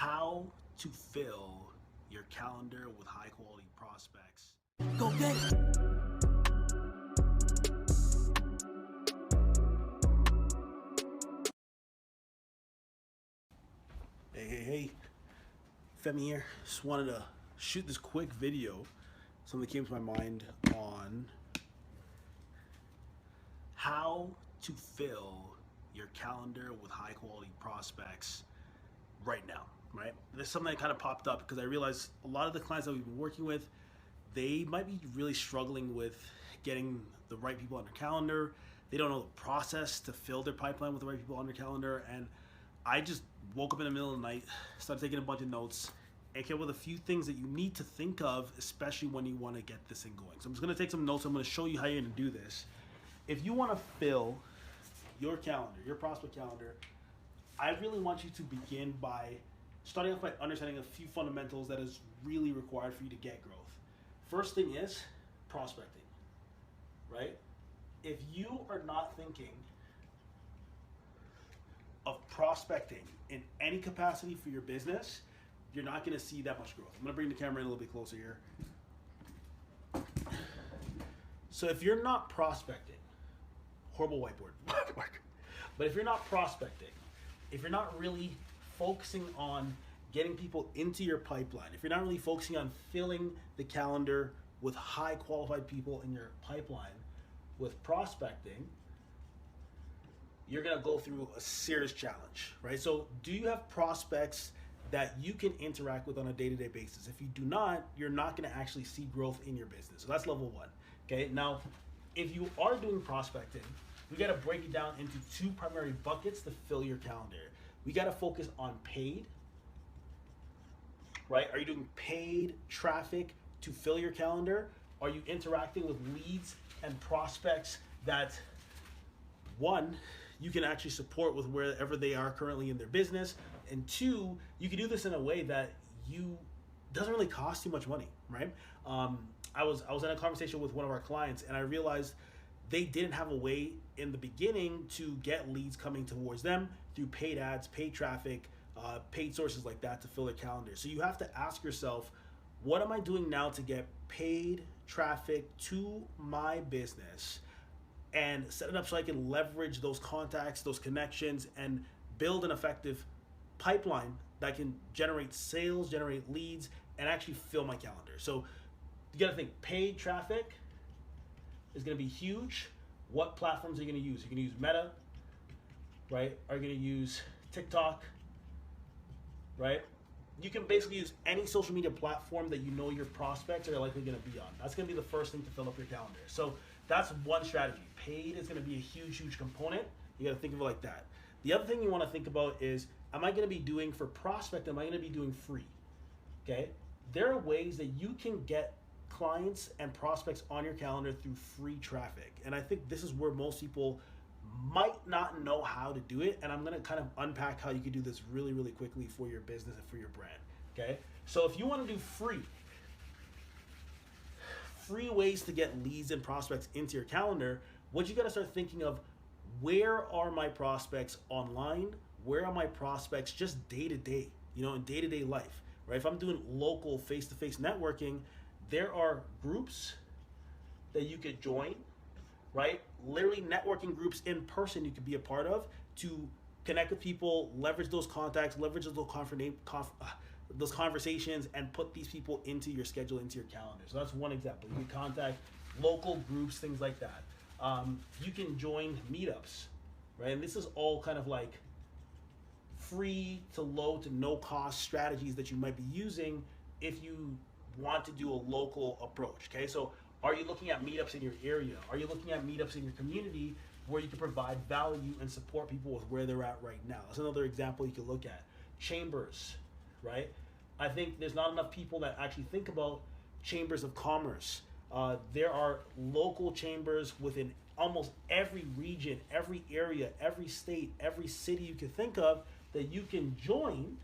how to fill your calendar with high quality prospects. Go get it! Hey, Femi here. Just wanted to shoot this quick video. Something came to my mind on how to fill your calendar with high quality prospects right now, right? There's something that kind of popped up because I realized a lot of the clients that we've been working with, they might be really struggling with getting the right people on their calendar. They don't know the process to fill their pipeline with the right people on their calendar. And I just woke up in the middle of the night, started taking a bunch of notes, and came up with a few things that you need to think of, especially when you want to get this thing going. So I'm just going to take some notes. I'm going to show you how you're going to do this. If you want to fill your calendar, your prospect calendar, I really want you to begin by starting off by understanding a few fundamentals that is really required for you to get growth. First thing is prospecting, right? If you are not thinking of prospecting in any capacity for your business, you're not going to see that much growth. I'm going to bring the camera in a little bit closer here. So if you're not prospecting, horrible whiteboard, but if you're not prospecting, if you're not really focusing on getting people into your pipeline, if you're not really focusing on filling the calendar with high qualified people in your pipeline with prospecting, you're gonna go through a serious challenge, right? So do you have prospects that you can interact with on a day-to-day basis? If you do not, you're not gonna actually see growth in your business. So that's level one, okay? Now, if you are doing prospecting, we gotta break it down into two primary buckets to fill your calendar. We gotta focus on paid, right? Are you doing paid traffic to fill your calendar? Are you interacting with leads and prospects that, one, you can actually support with wherever they are currently in their business, and two, you can do this in a way that doesn't really cost you much money, right? I was in a conversation with one of our clients, and I realized they didn't have a way in the beginning to get leads coming towards them through paid ads, paid traffic, paid sources like that to fill their calendar. So you have to ask yourself, what am I doing now to get paid traffic to my business and set it up so I can leverage those contacts, those connections, and build an effective pipeline that can generate sales, generate leads, and actually fill my calendar. So you gotta think, paid traffic is gonna be huge. What platforms are you gonna use? You're gonna use Meta, right? Are you gonna use TikTok, right? You can basically use any social media platform that you know your prospects are likely gonna be on. That's gonna be the first thing to fill up your calendar. So that's one strategy. Paid is gonna be a huge, huge component. You gotta think of it like that. The other thing you wanna think about is, am I gonna be doing for prospect, am I gonna be doing free? Okay? There are ways that you can get clients and prospects on your calendar through free traffic. And I think this is where most people might not know how to do it. And I'm gonna kind of unpack how you can do this really, really quickly for your business and for your brand, okay? So if you wanna do free ways to get leads and prospects into your calendar, what you gotta start thinking of, where are my prospects online? Where are my prospects just day to day, in day-to-day life, right? If I'm doing local face-to-face networking, there are groups that you could join, right? Literally networking groups in person you could be a part of to connect with people, leverage those contacts, leverage those conversations, and put these people into your schedule, into your calendar. So that's one example. You can contact local groups, things like that. You can join meetups, right? And this is all kind of like free to low to no cost strategies that you might be using if you want to do a local approach, okay? So are you looking at meetups in your area? Are you looking at meetups in your community where you can provide value and support people with where they're at right now? That's another example you can look at. Chambers, right? I think there's not enough people that actually think about chambers of commerce. There are local chambers within almost every region, every area, every state, every city you can think of that you can join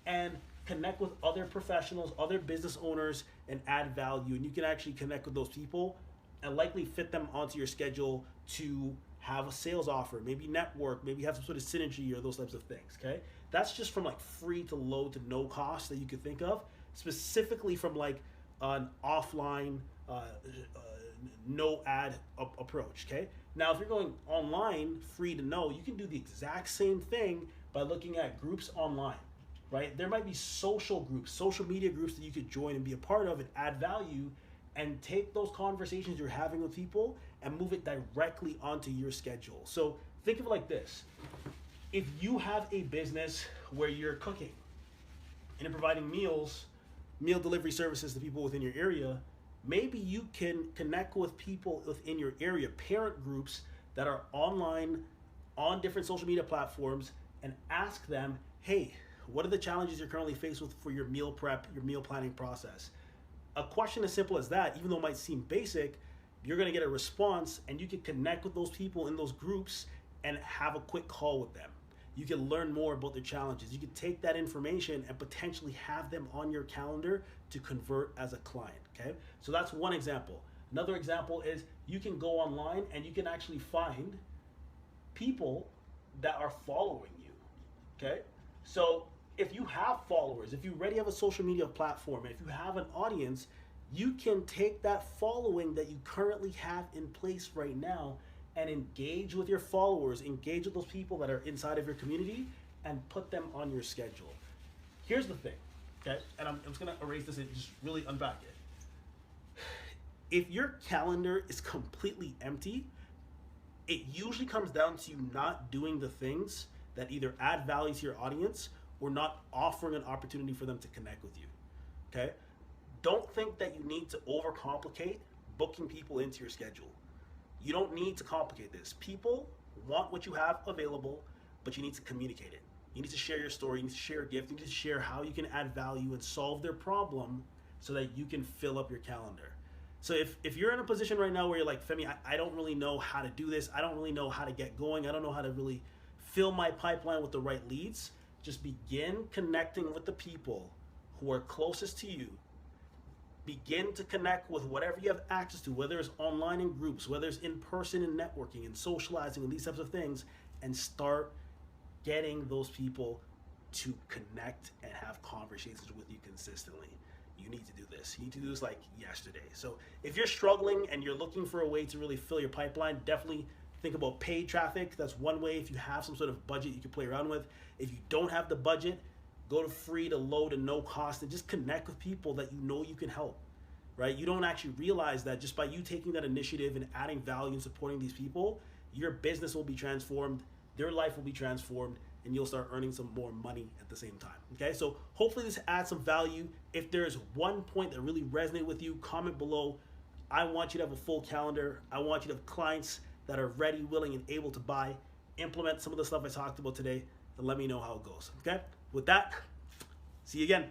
and connect with other professionals, other business owners, and add value. And you can actually connect with those people and likely fit them onto your schedule to have a sales offer, maybe network, maybe have some sort of synergy or those types of things, okay? That's just from like free to low to no cost that you could think of, specifically from like an offline no ad approach. Okay. Now, if you're going online, free to know, you can do the exact same thing by looking at groups online, right? There might be social groups, social media groups that you could join and be a part of and add value, and take those conversations you're having with people and move it directly onto your schedule. So think of it like this. If you have a business where you're cooking and you're providing meals, meal delivery services to people within your area, maybe you can connect with people within your area, parent groups that are online on different social media platforms, and ask them, hey, what are the challenges you're currently faced with for your meal prep, your meal planning process? A question as simple as that, even though it might seem basic, you're gonna get a response, and you can connect with those people in those groups and have a quick call with them. You can learn more about their challenges. You can take that information and potentially have them on your calendar to convert as a client, okay? So that's one example. Another example is you can go online and you can actually find people that are following you, okay? So if you have followers, if you already have a social media platform, if you have an audience, you can take that following that you currently have in place right now and engage with your followers, engage with those people that are inside of your community, and put them on your schedule. Here's the thing, okay? And I'm just gonna erase this and just really unpack it. If your calendar is completely empty, it usually comes down to you not doing the things that either add value to your audience or not offering an opportunity for them to connect with you, okay? Don't think that you need to overcomplicate booking people into your schedule. You don't need to complicate this. People want what you have available, but you need to communicate it. You need to share your story, you need to share a gift, you need to share how you can add value and solve their problem so that you can fill up your calendar. So if you're in a position right now where you're like, Femi, I don't really know how to do this, I don't really know how to get going, I don't know how to really fill my pipeline with the right leads, just begin connecting with the people who are closest to you. Begin to connect with whatever you have access to, whether it's online in groups, whether it's in person in networking and socializing and these types of things, and start getting those people to connect and have conversations with you consistently. You need to do this. You need to do this like yesterday. So if you're struggling and you're looking for a way to really fill your pipeline, definitely think about paid traffic. That's one way. If you have some sort of budget you can play around with. If you don't have the budget, go to free to low to no cost and just connect with people that you know you can help, right? You don't actually realize that just by you taking that initiative and adding value and supporting these people, your business will be transformed, their life will be transformed, and you'll start earning some more money at the same time, okay? So hopefully this adds some value. If there's one point that really resonated with you, comment below. I want you to have a full calendar. I want you to have clients that are ready, willing, and able to buy. Implement some of the stuff I talked about today, and let me know how it goes, okay? With that, see you again.